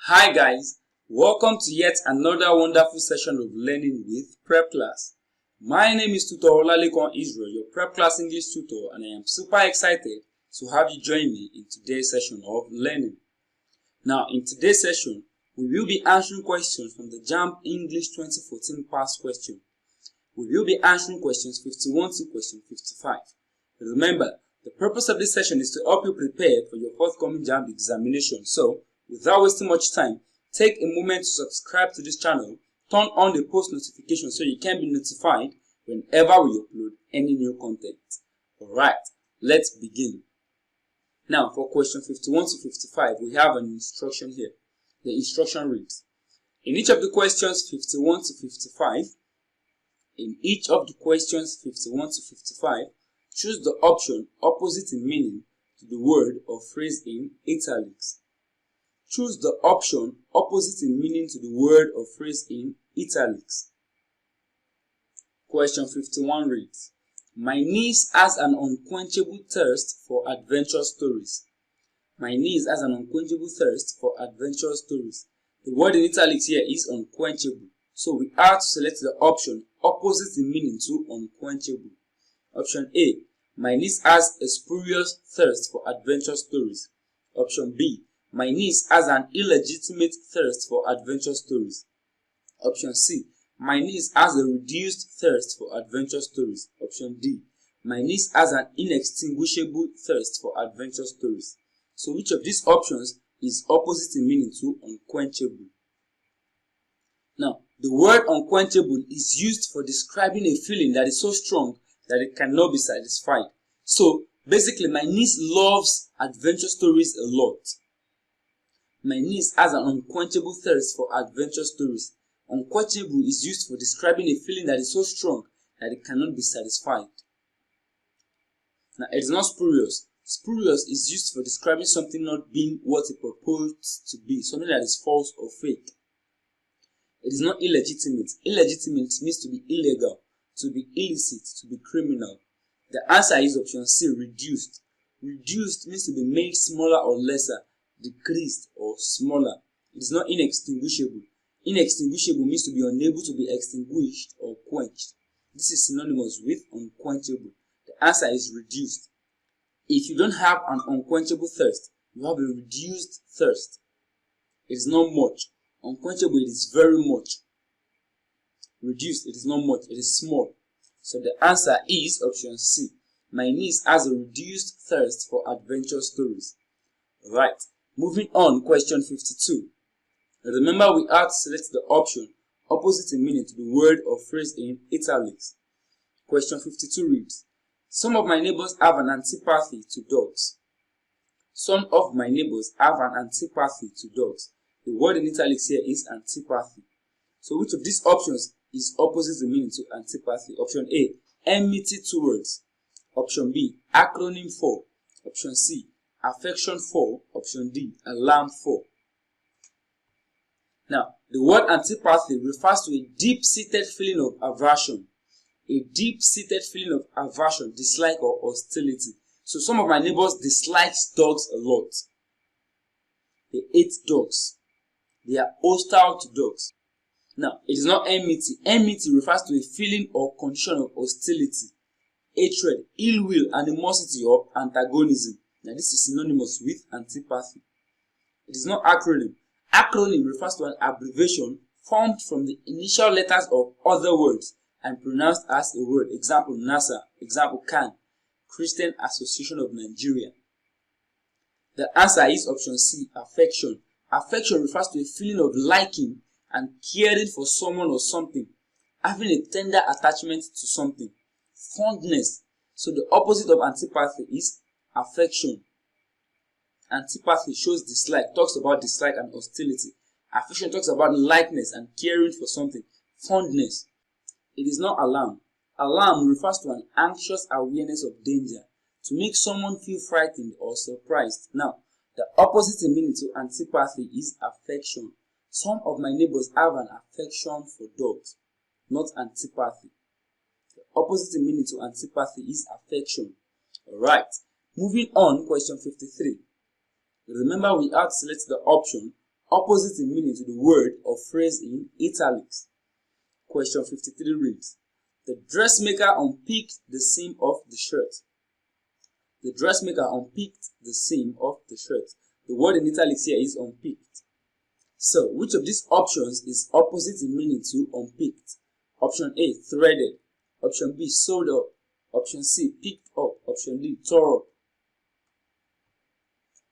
Hi guys, welcome to yet another wonderful session of learning with Prepclass. My name is Tutor Olalekon Israel, your Prepclass English tutor, and I am super excited to have you join me in today's session of learning. Now, in today's session, we will be answering questions from the Jamb English 2014 past question. We will be answering questions 51 to question 55. Remember, the purpose of this session is to help you prepare for your forthcoming Jamb examination. So, without wasting much time, take a moment to subscribe to this channel, turn on the post notification so you can be notified whenever we upload any new content. Alright, let's begin. Now, for question 51 to 55, we have an instruction here. The instruction reads, in each of the questions 51 to 55, choose the option opposite in meaning to the word or phrase in italics. Choose the option opposite in meaning to the word or phrase in italics. Question 51 reads, my niece has an unquenchable thirst for adventure stories. My niece has an unquenchable thirst for adventure stories. The word in italics here is unquenchable. So we have to select the option opposite in meaning to unquenchable. Option A, my niece has a spurious thirst for adventure stories. Option B, my niece has an illegitimate thirst for adventure stories. Option C, my niece has a reduced thirst for adventure stories. Option D, my niece has an inextinguishable thirst for adventure stories. So which of these options is opposite in meaning to unquenchable? Now, the word unquenchable is used for describing a feeling that is so strong that it cannot be satisfied. So, basically, my niece loves adventure stories a lot. My niece has an unquenchable thirst for adventure stories. Unquenchable is used for describing a feeling that is so strong that it cannot be satisfied. Now, it is not spurious. Spurious is used for describing something not being what it purports to be, something that is false or fake. It is not illegitimate. Illegitimate means to be illegal, to be illicit, to be criminal. The answer is option C, reduced. Reduced means to be made smaller or lesser, decreased or smaller. It is not inextinguishable. Inextinguishable means to be unable to be extinguished or quenched. This is synonymous with unquenchable. The answer is reduced. If you don't have an unquenchable thirst, you have a reduced thirst. It is not much. Unquenchable, it is very much. Reduced, it is not much, it is small. So the answer is option C. My niece has a reduced thirst for adventure stories. Right. Moving on, question 52. Remember, we have to select the option opposite in meaning to the word or phrase in italics. Question 52 reads, some of my neighbors have an antipathy to dogs. Some of my neighbors have an antipathy to dogs. The word in italics here is antipathy. So which of these options is opposite in meaning to antipathy? Option A, enmity towards. Option B, acronym for. Option C, affection for. Option D, alarm for. Now, the word antipathy refers to a deep-seated feeling of aversion. A deep-seated feeling of aversion, dislike or hostility. So some of my neighbors dislike dogs a lot. They hate dogs. They are hostile to dogs. Now, it is not enmity. Enmity refers to a feeling or condition of hostility, hatred, ill will, animosity, or antagonism. Now, this is synonymous with antipathy. It is not acronym. Acronym refers to an abbreviation formed from the initial letters of other words and pronounced as a word. Example, NASA. Example, CAN. Christian Association of Nigeria. The answer is option C, affection. Affection refers to a feeling of liking and caring for someone or something, having a tender attachment to something, fondness. So the opposite of antipathy is affection. Antipathy shows dislike, talks about dislike and hostility. Affection talks about likeness and caring for something, fondness. It is not alarm. Alarm refers to an anxious awareness of danger, to make someone feel frightened or surprised. Now, the opposite in meaning to antipathy is affection. Some of my neighbors have an affection for dogs, not antipathy. The opposite in meaning to antipathy is affection. Alright, moving on, question 53. Remember, we have to select the option opposite in meaning to the word or phrase in italics. Question 53 reads, the dressmaker unpicked the seam of the shirt. The dressmaker unpicked the seam of the shirt. The word in italics here is unpicked. So, which of these options is opposite in meaning to unpicked? Option A, threaded. Option B, sewed up. Option C, picked up. Option D, tore up.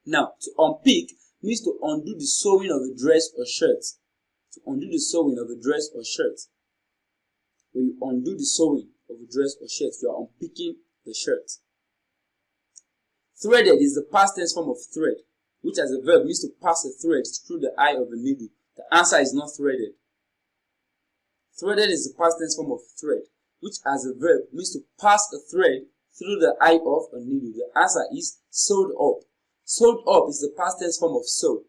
Now, to unpick means to undo the sewing of a dress or shirt. To undo the sewing of a dress or shirt. When you undo the sewing of a dress or shirt, you are unpicking the shirt. Threaded is the past tense form of thread, which as a verb means to pass a thread through the eye of a needle. The answer is not threaded. Threaded is the past tense form of thread, which as a verb means to pass a thread through the eye of a needle. The answer is sewed up. Sewed up is the past tense form of sew,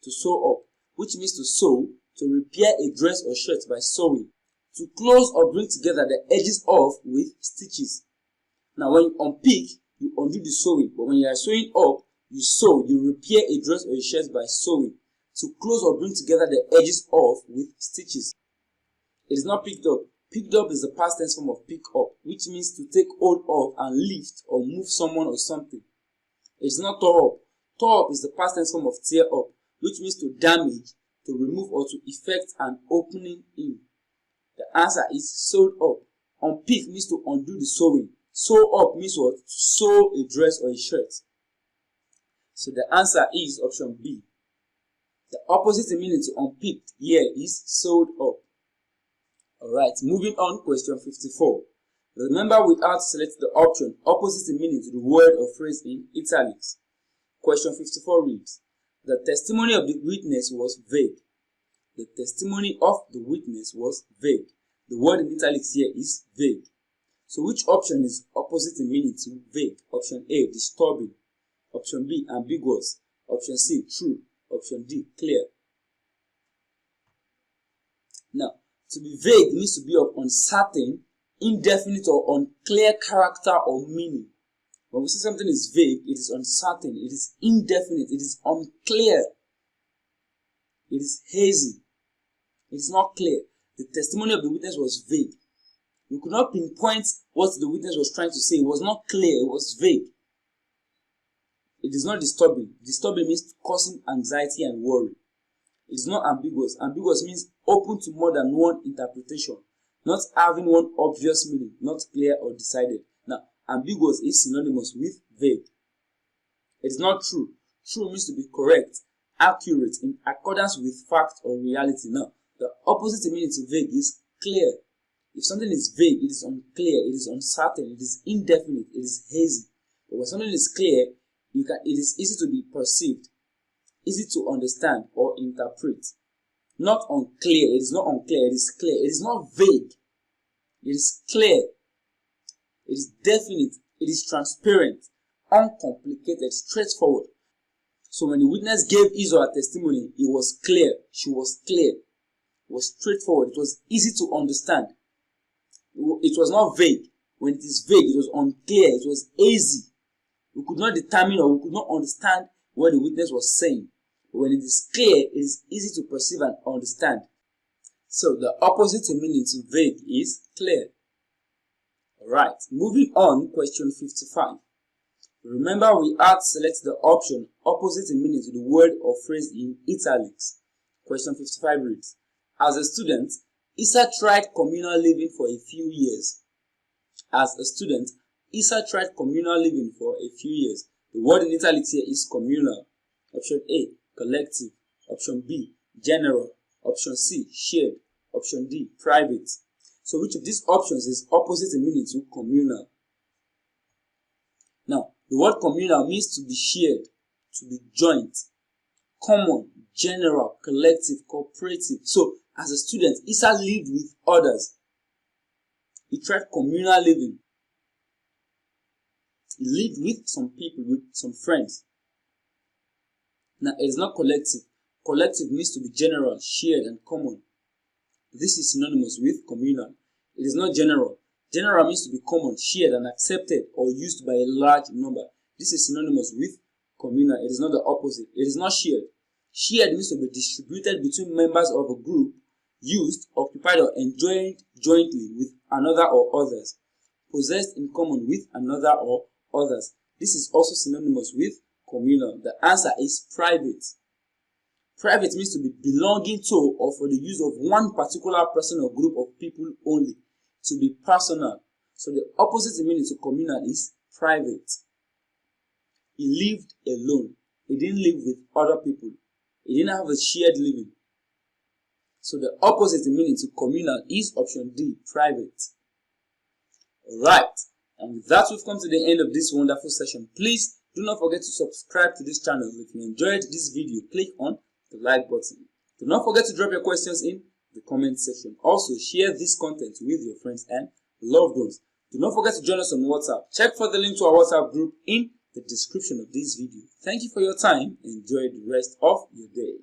to sew up, which means to sew, to repair a dress or shirt by sewing, to close or bring together the edges of with stitches. Now when you unpick, you undo the sewing, but when you are sewing up, you sew, you repair a dress or a shirt by sewing, to close or bring together the edges of with stitches. It is not picked up. Picked up is the past tense form of pick up, which means to take hold of and lift or move someone or something. It is not tore up. Tore up is the past tense form of tear up, which means to damage, to remove or to effect an opening in. The answer is sewed up. Unpick means to undo the sewing. Sew up means what? To sew a dress or a shirt. So the answer is option B. The opposite in meaning to unpicked here is sewed up. Alright, moving on, question 54. Remember we had to select the option opposite in meaning to the word or phrase in italics. Question 54 reads, the testimony of the witness was vague. The testimony of the witness was vague. The word in italics here is vague. So which option is opposite in meaning to vague? Option A, disturbing. Option B, ambiguous. Option C, true. Option D, clear. Now, to be vague means to be of uncertain, indefinite or unclear character or meaning. When we say something is vague, it is uncertain, it is indefinite, it is unclear, it is hazy, it is not clear. The testimony of the witness was vague. We could not pinpoint what the witness was trying to say. It was not clear, it was vague. It is not disturbing. Disturbing means causing anxiety and worry. It is not ambiguous. Ambiguous means open to more than one interpretation, not having one obvious meaning, not clear or decided. Now, ambiguous is synonymous with vague. It is not true. True means to be correct, accurate, in accordance with fact or reality. Now, the opposite meaning to vague is clear. If something is vague, it is unclear, it is uncertain, it is indefinite, it is hazy. But when something is clear, it is easy to be perceived, easy to understand or interpret. Not unclear, it is not unclear, it is clear. It is not vague, it is clear, it is definite, it is transparent, uncomplicated, straightforward. So when the witness gave his or her testimony, it was clear, she was clear, it was straightforward, it was easy to understand. It was not vague. When it is vague, it was unclear, it was hazy. We could not determine or we could not understand what the witness was saying. But when it is clear, it is easy to perceive and understand. So the opposite in meaning to vague is clear. Alright, moving on, question 55. Remember we had to select the option opposite in meaning to the word or phrase in italics. Question 55 reads, as a student, Issa tried communal living for a few years. As a student, Issa tried communal living for a few years. The word in italics here is communal. Option A, collective. Option B, general. Option C, shared. Option D, private. So which of these options is opposite in meaning to communal? Now, the word communal means to be shared, to be joint, common, general, collective, cooperative. So, as a student, Issa lived with others. He tried communal living. He lived with some people, with some friends. Now, it is not collective. Collective means to be general, shared, and common. This is synonymous with communal. It is not general. General means to be common, shared, and accepted or used by a large number. This is synonymous with communal. It is not the opposite. It is not shared. Shared means to be distributed between members of a group, used, occupied, or enjoyed jointly with another or others, possessed in common with another or others. This is also synonymous with communal. The answer is private. Private means to be belonging to or for the use of one particular person or group of people only. To be personal. So the opposite meaning to communal is private. He lived alone. He didn't live with other people. He didn't have a shared living. So the opposite meaning to communal is option D, private. Alright, and with that we've come to the end of this wonderful session. Please do not forget to subscribe to this channel. If you enjoyed this video, click on the like button. Do not forget to drop your questions in the comment section. Also, share this content with your friends and loved ones. Do not forget to join us on WhatsApp. Check for the link to our WhatsApp group in the description of this video. Thank you for your time. Enjoy the rest of your day.